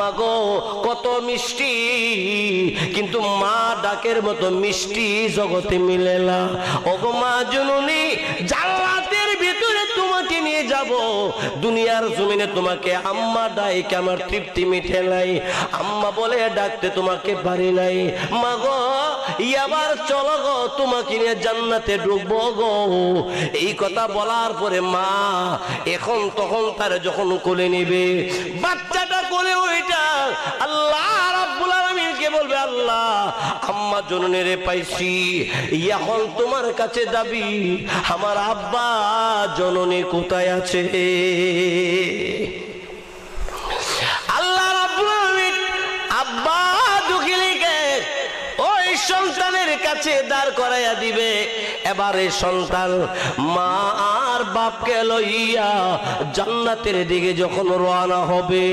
আম্মা গো কত মিষ্টি, কিন্তু মা ডাকের মতো মিষ্টি জগতে মিলে না। ওগো মা জননী, জান্নাতের ভিতরে তোমাকে নিয়ে যাব, দুনিয়ার জমিনে তোমাকে আম্মা ডাকে আমার তৃপ্তি মিটে নাই। আম্মা বলে ডাকতে তোমাকে পারি নাই। মা গো এবার চলো গো, তোমাকে নিয়ে জান্নাতে ঢুকবো গো। এই কথা বলার পরে মা এখন তখন তার যখন কোলে নেবে, বাচ্চাটা কোলে ওইটা আল্লাহ রাব্বুল আলামিনকে বলবে, আল্লাহ আম্মা জননীর পাইছি, এখন তোমার কাছে দাবি আমার আব্বা জননী কোথায় আছে। আল্লাহ রাব্বুল আলামিন আব্বা দুখিলিকে ওই সন্তানের কাছে দাঁড় করাইয়া দিবে। এবারে সন্তান মা আর বাপকে লইয়া জান্নাতের দিকে যখন রওনা হবে,